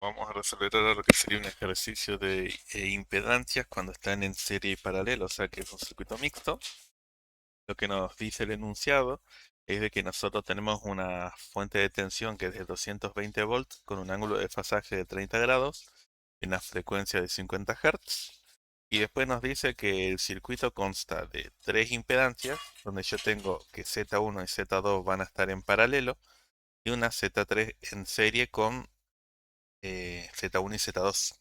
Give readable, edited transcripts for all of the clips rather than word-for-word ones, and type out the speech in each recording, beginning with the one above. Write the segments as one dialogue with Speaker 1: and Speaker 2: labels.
Speaker 1: Vamos a resolver ahora lo que sería un ejercicio de impedancias cuando están en serie y paralelo, o sea que es un circuito mixto. Lo que nos dice el enunciado es de que nosotros tenemos una fuente de tensión que es de 220 volts con un ángulo de desfasaje de 30 grados en una frecuencia de 50 Hz. Y después nos dice que el circuito consta de tres impedancias, donde yo tengo que Z1 y Z2 van a estar en paralelo, y una Z3 en serie con Z1 y Z2.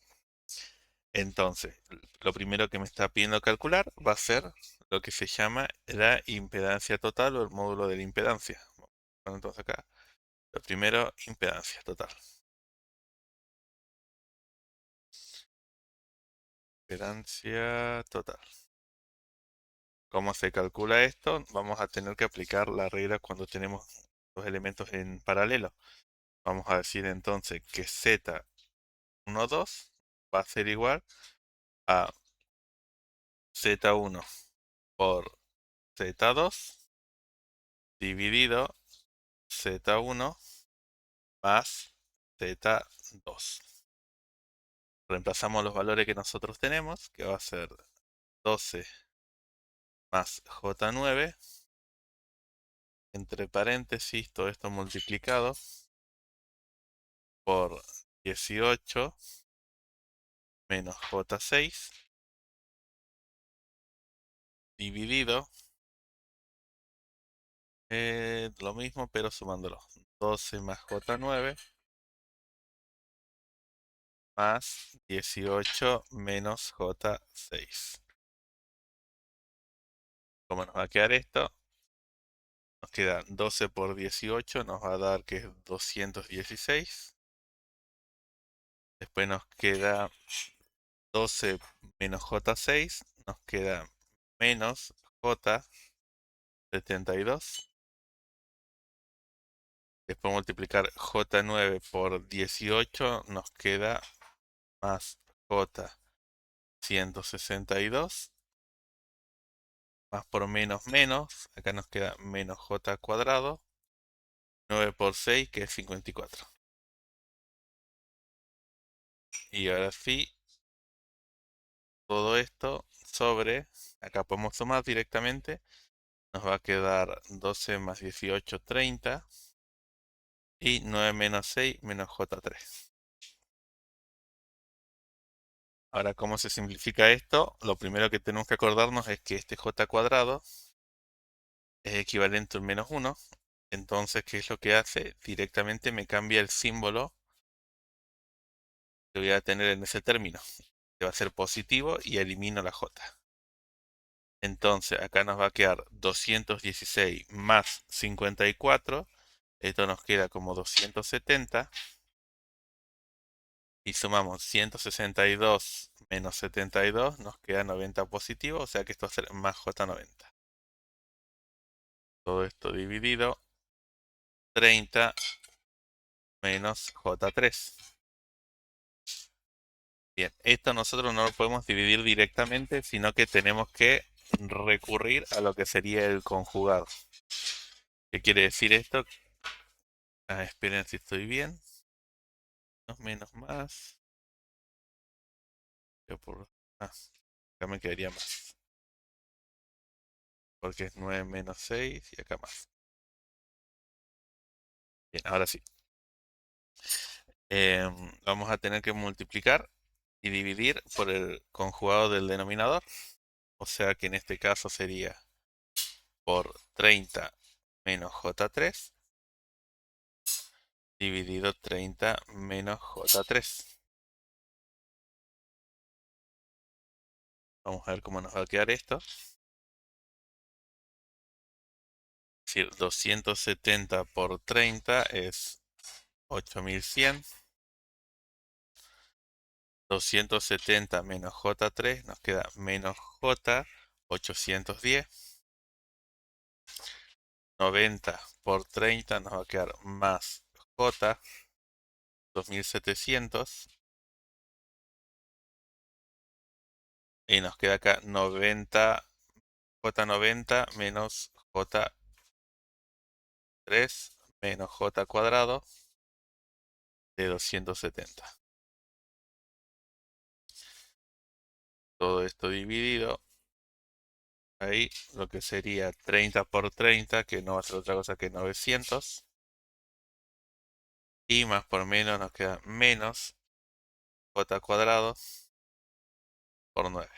Speaker 1: Entonces, lo primero que me está pidiendo calcular va a ser lo que se llama la impedancia total o el módulo de la impedancia. Entonces acá, lo primero, impedancia total. Impedancia total. ¿Cómo se calcula esto? Vamos a tener que aplicar la regla cuando tenemos los elementos en paralelo. Vamos a decir entonces que Z12 va a ser igual a Z1 por Z2 dividido Z1 más Z2. Reemplazamos los valores que nosotros tenemos, que va a ser 12 más J9, entre paréntesis, todo esto multiplicado por 18 menos J6, dividido, lo mismo pero sumándolo, 12 más J9 más 18 menos J6. ¿Cómo nos va a quedar esto? Nos queda 12 por 18, nos va a dar que es 216. Después nos queda 12 menos J6, nos queda menos J72. Después multiplicar J9 por 18 nos queda más J162. Más por menos menos, acá nos queda menos J cuadrado. 9 por 6 que es 54. Y ahora sí, todo esto sobre, acá podemos sumar directamente, nos va a quedar 12 más 18, 30. Y 9 menos 6 menos J3. Ahora, ¿cómo se simplifica esto? Lo primero que tenemos que acordarnos es que este J cuadrado es equivalente a un menos 1. Entonces, ¿qué es lo que hace? Directamente me cambia el símbolo que voy a tener en ese término. Que va a ser positivo y elimino la J. Entonces, acá nos va a quedar 216 más 54. Esto nos queda como 270. Y sumamos 162 menos 72, nos queda 90 positivo, o sea que esto va a ser más J90. Todo esto dividido, 30 menos J3. Bien, esto nosotros no lo podemos dividir directamente, sino que tenemos que recurrir a lo que sería el conjugado. ¿Qué quiere decir esto? Esperen si estoy bien. Menos más. Acá me quedaría más. Porque es 9 menos 6 y acá más. Bien, ahora sí. Vamos a tener que multiplicar y dividir por el conjugado del denominador. O sea que en este caso sería por 30 menos J3 dividido 30 menos J3. Vamos a ver cómo nos va a quedar esto. Es decir, 270 por 30 es 8100. 270 menos J3 nos queda menos J 810. 90 por 30 nos va a quedar más J 2700. Y nos queda acá 90, J90 menos J3 menos J cuadrado de 270. todo esto dividido. Ahí lo que sería 30 por 30, que no va a ser otra cosa que 900. Y más por menos nos queda menos j cuadrado por 9.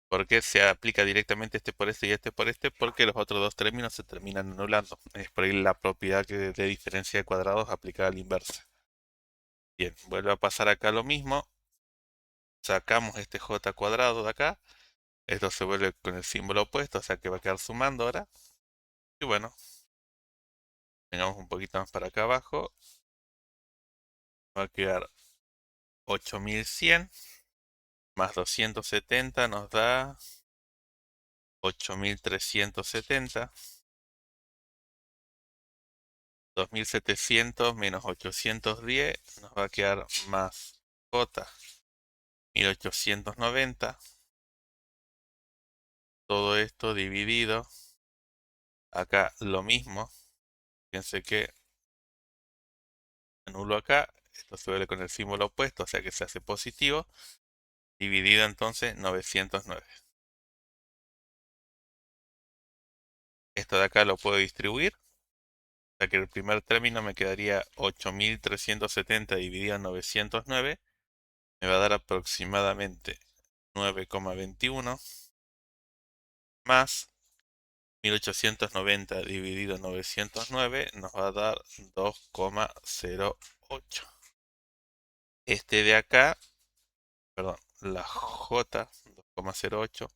Speaker 1: ¿Por qué se aplica directamente este por este y este por este? Porque los otros dos términos se terminan anulando. Es por ahí la propiedad que de diferencia de cuadrados aplicada a la inversa. Bien, vuelve a pasar acá lo mismo. Sacamos este j cuadrado de acá. Esto se vuelve con el símbolo opuesto, o sea que va a quedar sumando ahora. Y bueno, tengamos un poquito más para acá abajo. Va a quedar 8100 más 270 nos da 8370. 2700 menos 810 nos va a quedar más j 1890. Todo esto dividido. Acá lo mismo. Fíjense que anulo acá. Esto se vuelve con el símbolo opuesto, o sea que se hace positivo. Dividido entonces 909. Esto de acá lo puedo distribuir. O sea que el primer término me quedaría 8370 dividido en 909. Me va a dar aproximadamente 9,21 más 1890 dividido en 909 nos va a dar 2,08. Este de acá, perdón, la J 2,08.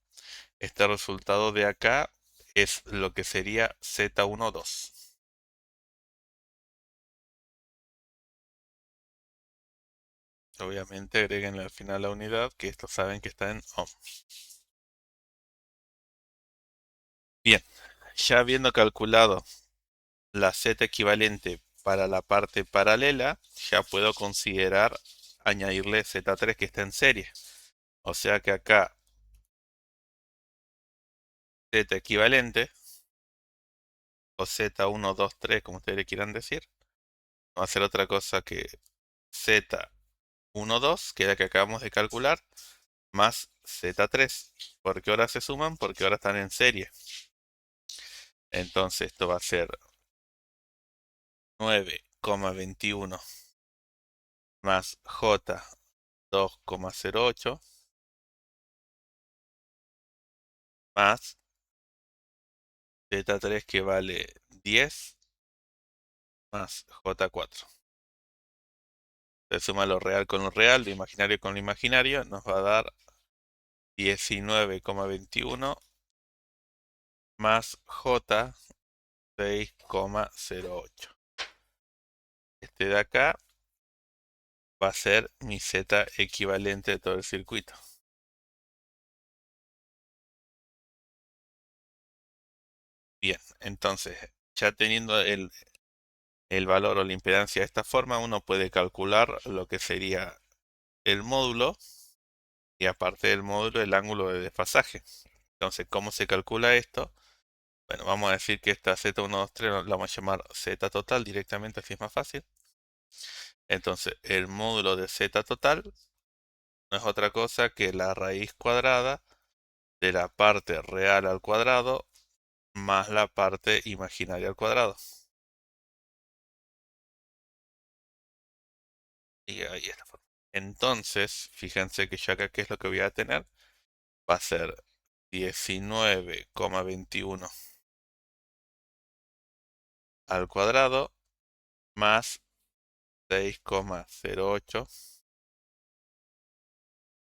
Speaker 1: Este resultado de acá es lo que sería Z12. Obviamente agreguenle al final la unidad, que esto saben que está en ohm. Bien, ya habiendo calculado la Z equivalente para la parte paralela, ya puedo considerar añadirle Z3 que está en serie. O sea que acá Z equivalente, o Z1, 2, 3, como ustedes le quieran decir, no va a ser otra cosa que Z12, que es la que acabamos de calcular, más Z3. ¿Por qué ahora se suman? Porque ahora están en serie. Entonces esto va a ser 9,21 más J 2,08 más Z3 que vale 10 más J4. Se suma lo real con lo real, lo imaginario con lo imaginario, nos va a dar 19,21 más J 6,08. Este de acá va a ser mi Z equivalente de todo el circuito. Bien, entonces ya teniendo el valor o la impedancia de esta forma, uno puede calcular lo que sería el módulo y aparte del módulo el ángulo de desfasaje. Entonces, ¿cómo se calcula esto? Bueno, vamos a decir que esta Z123 la vamos a llamar Z total directamente, así es más fácil. Entonces, el módulo de Z total no es otra cosa que la raíz cuadrada de la parte real al cuadrado más la parte imaginaria al cuadrado. Y ahí está. Entonces, fíjense que yo acá, ¿qué es lo que voy a tener? Va a ser 19,21 al cuadrado más 6,08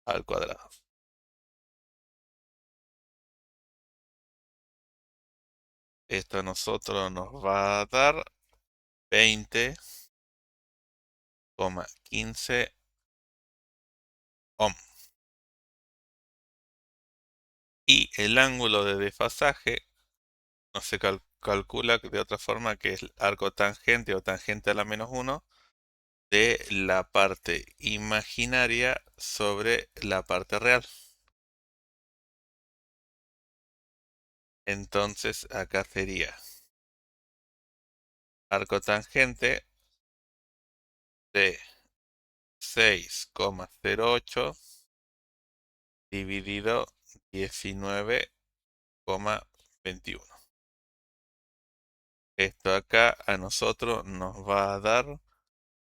Speaker 1: al cuadrado. Esto a nosotros nos va a dar 20,15 ohm. Y el ángulo de desfasaje no se calcula de otra forma que es el arco tangente o tangente a la -1 de la parte imaginaria sobre la parte real. Entonces acá sería arco tangente de 6,08 dividido 19,21. Esto acá a nosotros nos va a dar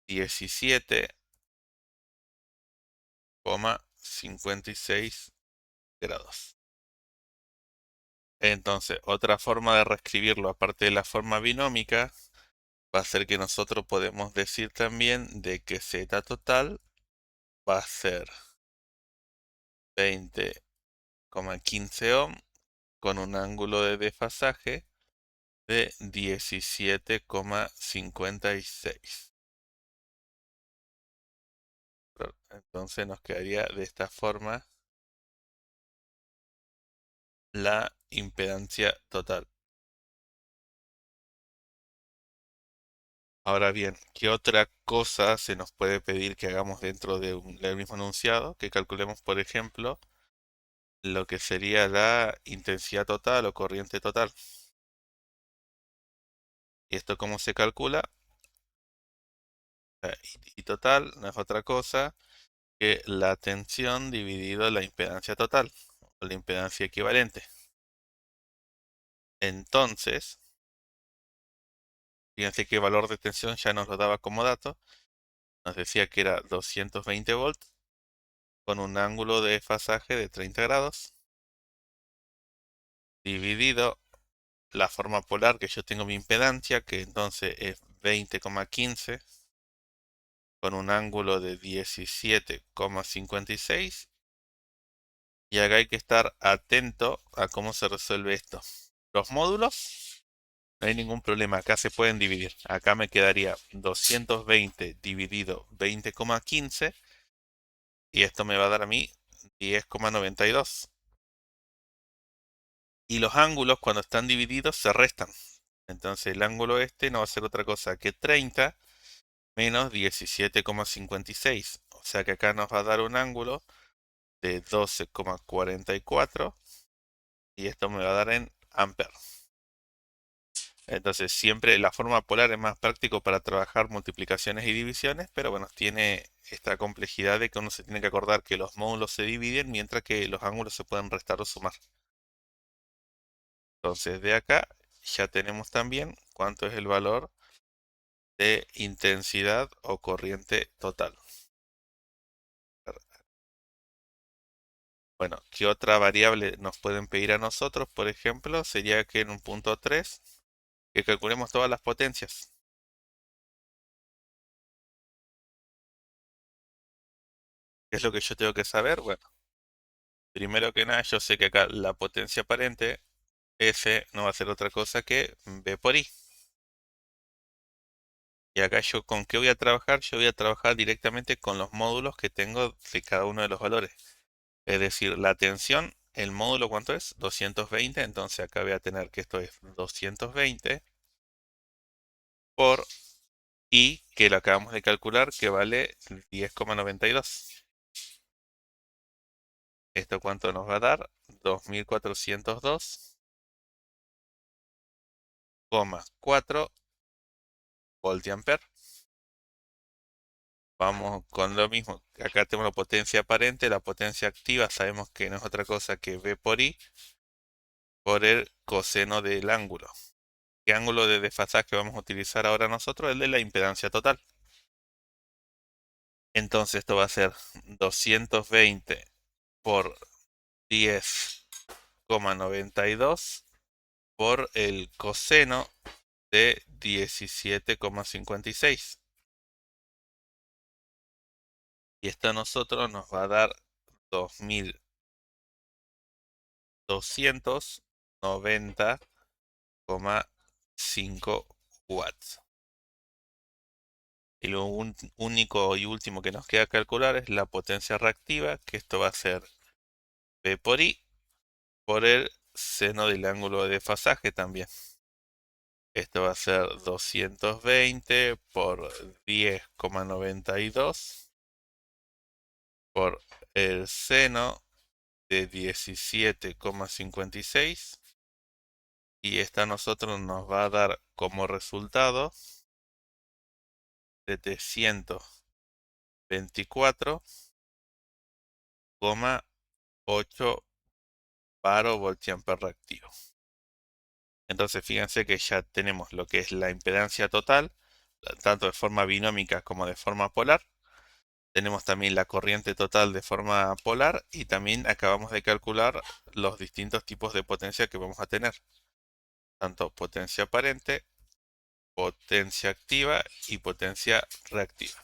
Speaker 1: 17,56 grados. Entonces, otra forma de reescribirlo, aparte de la forma binómica, va a ser que nosotros podemos decir también de que z total va a ser 20,15 ohm con un ángulo de desfasaje de 17,56. Entonces nos quedaría de esta forma la impedancia total. Ahora bien, ¿qué otra cosa se nos puede pedir que hagamos dentro del mismo enunciado? Que calculemos, por ejemplo, lo que sería la intensidad total o corriente total. ¿Y esto cómo se calcula? Y total no es otra cosa que la tensión dividido la impedancia total, o la impedancia equivalente. Entonces, fíjense que el valor de tensión ya nos lo daba como dato. Nos decía que era 220 volts con un ángulo de desfasaje de 30 grados dividido la forma polar que yo tengo mi impedancia, que entonces es 20,15 con un ángulo de 17,56. Y acá hay que estar atento a cómo se resuelve esto. Los módulos, no hay ningún problema, acá se pueden dividir. Acá me quedaría 220 dividido 20,15 y esto me va a dar a mí 10,92. Y los ángulos cuando están divididos se restan. Entonces el ángulo este no va a ser otra cosa que 30 menos 17,56. O sea que acá nos va a dar un ángulo de 12,44 y esto me va a dar en amperes. Entonces siempre la forma polar es más práctico para trabajar multiplicaciones y divisiones, pero bueno, tiene esta complejidad de que uno se tiene que acordar que los módulos se dividen mientras que los ángulos se pueden restar o sumar. Entonces de acá ya tenemos también cuánto es el valor de intensidad o corriente total. Bueno, ¿qué otra variable nos pueden pedir a nosotros? Por ejemplo, sería que en un punto 3 que calculemos todas las potencias. ¿Qué es lo que yo tengo que saber? Bueno, primero que nada, yo sé que acá la potencia aparente, S, no va a ser otra cosa que B por I. Y acá yo con qué voy a trabajar? Yo voy a trabajar directamente con los módulos que tengo de cada uno de los valores. Es decir, la tensión, el módulo ¿cuánto es? 220, entonces acá voy a tener que esto es 220 por I, que lo acabamos de calcular, que vale 10,92. ¿Esto cuánto nos va a dar? 2402,4 voltiamperes. Vamos con lo mismo. Acá tenemos la potencia aparente, la potencia activa sabemos que no es otra cosa que V por I por el coseno del ángulo. ¿Qué ángulo de desfasaje vamos a utilizar ahora nosotros? El de la impedancia total. Entonces esto va a ser 220 por 10,92 por el coseno de 17,56. Y esto a nosotros nos va a dar 2290,5 watts. Y lo único y último que nos queda calcular es la potencia reactiva, que esto va a ser P por I por el seno del ángulo de desfasaje también. Esto va a ser 220 por 10,92 por el seno de 17,56 y esta a nosotros nos va a dar como resultado 724,8 8 var/voltiampere reactivo. Entonces fíjense que ya tenemos lo que es la impedancia total, tanto de forma binómica como de forma polar. Tenemos también la corriente total de forma polar y también acabamos de calcular los distintos tipos de potencia que vamos a tener. Tanto potencia aparente, potencia activa y potencia reactiva.